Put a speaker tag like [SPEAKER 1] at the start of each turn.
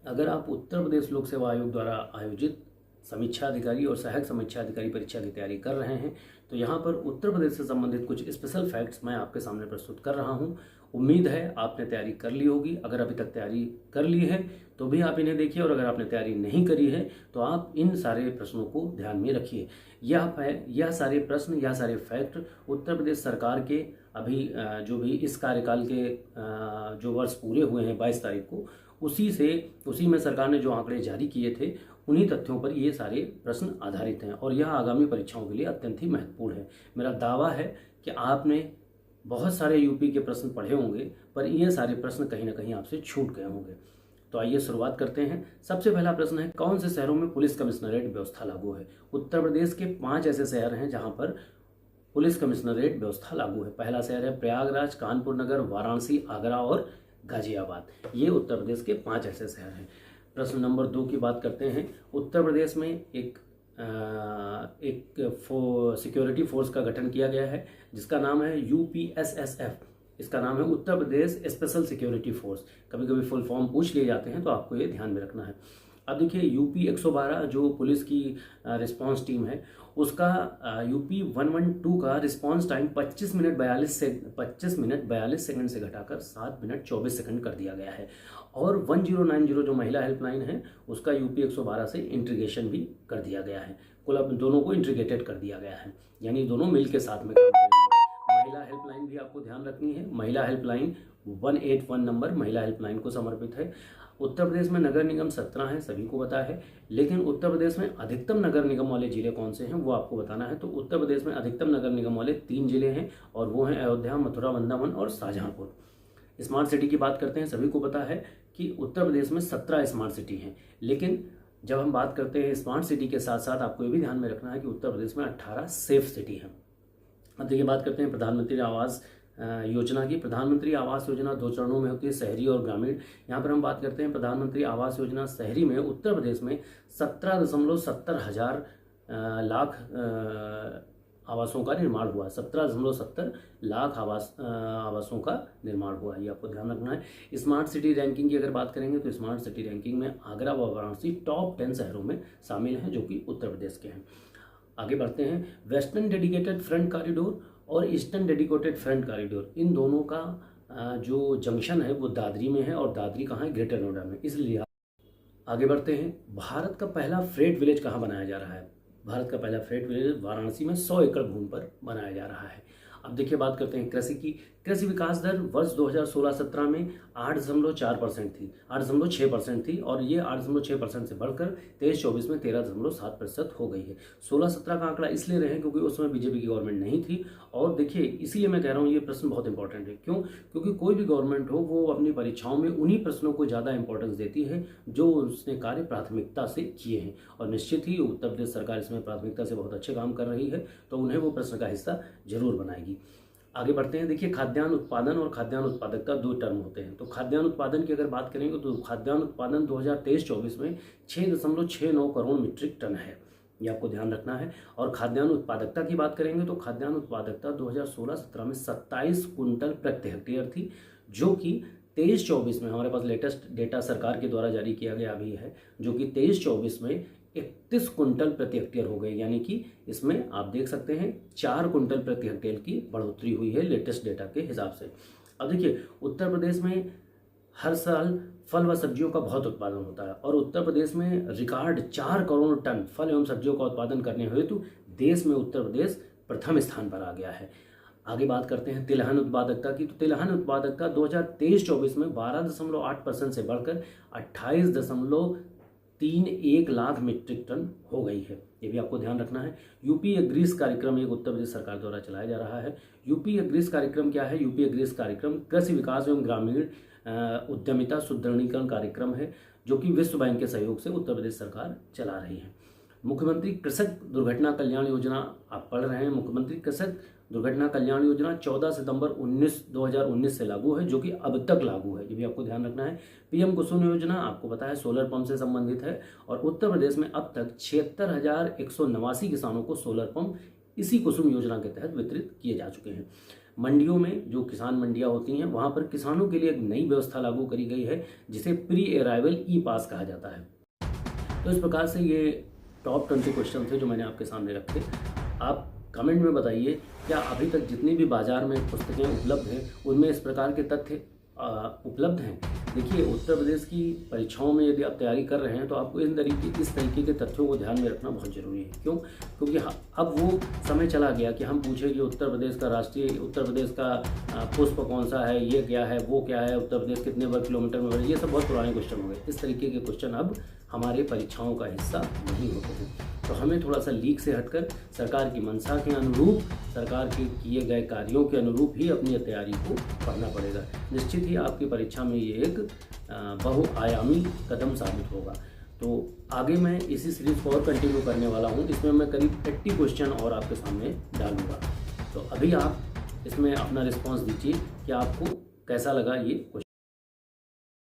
[SPEAKER 1] अगर आप उत्तर प्रदेश लोक सेवा आयोग द्वारा आयोजित समीक्षा अधिकारी और सहायक समीक्षा अधिकारी परीक्षा की तैयारी कर रहे हैं तो यहाँ पर उत्तर प्रदेश से संबंधित कुछ स्पेशल फैक्ट्स मैं आपके सामने प्रस्तुत कर रहा हूँ। उम्मीद है आपने तैयारी कर ली होगी। अगर अभी तक तैयारी कर ली है तो भी आप इन्हें देखिए, और अगर आपने तैयारी नहीं करी है तो आप इन सारे प्रश्नों को ध्यान में रखिए। यह सारे प्रश्न, यह सारे फैक्ट उत्तर प्रदेश सरकार के अभी जो भी इस कार्यकाल के जो वर्ष पूरे हुए हैं 22 तारीख को, उसी में सरकार ने जो आंकड़े जारी किए थे उन्हीं तथ्यों पर ये सारे प्रश्न आधारित हैं और यह आगामी परीक्षाओं के लिए अत्यंत ही महत्वपूर्ण है। मेरा दावा है कि आपने बहुत सारे यूपी के प्रश्न पढ़े होंगे पर ये सारे प्रश्न कहीं ना कहीं आपसे छूट गए होंगे। तो आइए शुरुआत करते हैं। सबसे पहला प्रश्न है, कौन से शहरों में पुलिस कमिश्नरेट व्यवस्था लागू है? उत्तर प्रदेश के 5 ऐसे शहर हैं जहां पर पुलिस कमिश्नरेट व्यवस्था लागू है। पहला शहर है प्रयागराज, कानपुर नगर, वाराणसी, आगरा और गाजियाबाद। ये उत्तर प्रदेश के 5 ऐसे शहर हैं। प्रश्न नंबर 2 की बात करते हैं। उत्तर प्रदेश में एक सिक्योरिटी फोर्स का गठन किया गया है जिसका नाम है यूपीएसएसएफ। इसका नाम है Uttar Pradesh special security force. कभी कभी फुल फॉर्म पूछ लिए जाते हैं तो आपको ये ध्यान में रखना है। अब देखिए, यूपी 112 जो पुलिस की रिस्पांस टीम है उसका यूपी 112 का रिस्पांस टाइम 25 मिनट 42 सेकंड से घटाकर 7 मिनट 24 सेकंड कर दिया गया है। और 1090 जो महिला हेल्पलाइन है उसका यूपी 112 से इंटीग्रेशन भी कर दिया गया है। कुल अब दोनों को इंटीग्रेटेड कर दिया गया है, यानी दोनों मिल के साथ में काम करेंगे। महिला हेल्पलाइन भी आपको ध्यान रखनी है। महिला हेल्पलाइन 181 नंबर महिला हेल्पलाइन को समर्पित है। उत्तर प्रदेश में नगर निगम 17 हैं, सभी को पता है, लेकिन उत्तर प्रदेश में अधिकतम नगर निगम वाले जिले कौन से हैं वो आपको बताना है। तो उत्तर प्रदेश में अधिकतम नगर निगम वाले 3 जिले हैं और वो हैं अयोध्या, मथुरा, वृंदावन और शाहजहांपुर। स्मार्ट सिटी की बात करते हैं, सभी को पता है कि उत्तर प्रदेश में 17 स्मार्ट सिटी हैं, लेकिन जब हम बात करते हैं स्मार्ट सिटी के साथ साथ आपको ये भी ध्यान में रखना है कि उत्तर प्रदेश में 18 सेफ सिटी हैं। अब देखिए, बात करते हैं प्रधानमंत्री आवास योजना की। प्रधानमंत्री आवास योजना 2 चरणों में होती है, शहरी और ग्रामीण। यहाँ पर हम बात करते हैं प्रधानमंत्री आवास योजना शहरी में उत्तर प्रदेश में 17.70 हजार लाख आवासों का निर्माण हुआ। 17.70 लाख आवासों का निर्माण हुआ, ये आपको ध्यान रखना है। स्मार्ट सिटी रैंकिंग की अगर बात करेंगे तो स्मार्ट सिटी रैंकिंग में आगरा व वाराणसी टॉप 10 शहरों में शामिल हैं जो कि उत्तर प्रदेश के हैं। आगे बढ़ते हैं। वेस्टर्न डेडिकेटेड फ्रंट कॉरिडोर और ईस्टर्न डेडिकेटेड फ्रंट कॉरिडोर, इन दोनों का जो जंक्शन है वो दादरी में है और दादरी कहाँ है? ग्रेटर नोएडा में। इसलिए आगे बढ़ते हैं। भारत का पहला फ्रेट विलेज कहाँ बनाया जा रहा है? भारत का पहला फ्रेट विलेज वाराणसी में 100 एकड़ भूमि पर बनाया जा रहा है। अब देखिए, बात करते हैं कृषि की। कृषि विकास दर वर्ष 2016-17 में 8.4% थी, 8.6% थी और ये 8.6% से बढ़कर 23-24 में 13.7% हो गई है। 16-17 का आंकड़ा इसलिए रहे क्योंकि उस समय बीजेपी की गवर्नमेंट नहीं थी। और देखिए, इसीलिए मैं कह रहा हूँ ये प्रश्न बहुत इंपॉर्टेंट है। क्यों? क्योंकि कोई भी गवर्नमेंट हो वो अपनी परीक्षाओं में उन्हीं प्रश्नों को ज़्यादा इंपॉर्टेंस देती है जो उसने कार्य प्राथमिकता से किए हैं, और निश्चित ही उत्तर प्रदेश सरकार इसमें प्राथमिकता से बहुत अच्छे काम कर रही है तो उन्हें वो प्रश्न का हिस्सा जरूर बनाएगी। आगे बढ़ते हैं। देखिए, खाद्यान्न उत्पादन और खाद्यान्न उत्पादकता 2 टर्म होते हैं। तो खाद्यान्न उत्पादन की अगर बात करेंगे तो खाद्यान्न उत्पादन 2023-24 में 6.69 करोड़ मीट्रिक टन है, ये आपको ध्यान रखना है। और खाद्यान्न उत्पादकता की बात करेंगे तो खाद्यान्न उत्पादकता 2016-17 में 27 कुंटल प्रति हेक्टेयर थी, जो कि 23-24 में हमारे पास लेटेस्ट डेटा सरकार के द्वारा जारी किया गया अभी है, जो कि 23-24 में 31 कुंटल प्रति हेक्टेयर हो गए, यानी कि इसमें आप देख सकते हैं 4 कुंटल प्रति हेक्टेयर की बढ़ोतरी हुई है लेटेस्ट डेटा के हिसाब से। अब देखिए, उत्तर प्रदेश में हर साल फल व सब्जियों का बहुत उत्पादन होता है और उत्तर प्रदेश में रिकॉर्ड 4 करोड़ टन फल एवं सब्जियों का उत्पादन करने हेतु देश में उत्तर प्रदेश प्रथम स्थान पर आ गया है। आगे बात करते हैं तिलहन उत्पादकता की। तो तिलहन उत्पादकता 2023-24 में 12.8% से बढ़कर 28.31 लाख मीट्रिक टन हो गई है, ये भी आपको ध्यान रखना है। यूपी एग्रीज कार्यक्रम एक उत्तर प्रदेश सरकार द्वारा चलाया जा रहा है। यूपी एग्रीज कार्यक्रम क्या है? यूपी एग्रीज कार्यक्रम कृषि विकास एवं ग्रामीण उद्यमिता सुदृढ़ीकरण कार्यक्रम है जो कि विश्व बैंक के सहयोग से उत्तर प्रदेश सरकार चला रही है। मुख्यमंत्री कृषक दुर्घटना कल्याण योजना आप पढ़ रहे हैं। मुख्यमंत्री कृषक दुर्घटना कल्याण योजना 14 सितंबर 2019 से लागू है, जो कि अब तक लागू है, ये भी आपको ध्यान रखना है। पीएम कुसुम योजना आपको पता है सोलर पंप से संबंधित है और उत्तर प्रदेश में अब तक 76,189 किसानों को सोलर पंप इसी कुसुम योजना के तहत वितरित किए जा चुके हैं। मंडियों में, जो किसान मंडियां होती हैं, वहां पर किसानों के लिए एक नई व्यवस्था लागू करी गई है जिसे प्री अराइवल ई पास कहा जाता है। तो इस प्रकार से ये टॉप 20 क्वेश्चन थे जो मैंने आपके सामने रखे। आप कमेंट में बताइए क्या अभी तक जितनी भी बाजार में पुस्तकें उपलब्ध हैं उनमें इस प्रकार के तथ्य उपलब्ध हैं। देखिए, उत्तर प्रदेश की परीक्षाओं में यदि आप तैयारी कर रहे हैं तो आपको इस तरीके के तथ्यों को ध्यान में रखना बहुत ज़रूरी है। क्यों? क्योंकि अब वो समय चला गया कि हम पूछें कि उत्तर प्रदेश का पुष्प कौन सा है, ये क्या है, वो क्या है, उत्तर प्रदेश कितने वर्ग किलोमीटर में, ये सब बहुत पुराने क्वेश्चन हो गए। इस तरीके के क्वेश्चन अब हमारे परीक्षाओं का हिस्सा नहीं होते हैं। तो हमें थोड़ा सा लीक से हटकर सरकार की मंशा के अनुरूप, सरकार के किए गए कार्यों के अनुरूप ही अपनी तैयारी को पढ़ना पड़ेगा। निश्चित ही आपकी परीक्षा में ये एक बहुआयामी कदम साबित होगा। तो आगे मैं इसी सीरीज़ को और कंटिन्यू करने वाला हूँ। इसमें मैं करीब 80 क्वेश्चन और आपके सामने डालूंगा। तो अभी आप इसमें अपना रिस्पॉन्स दीजिए कि आपको कैसा लगा ये क्वेश्चन।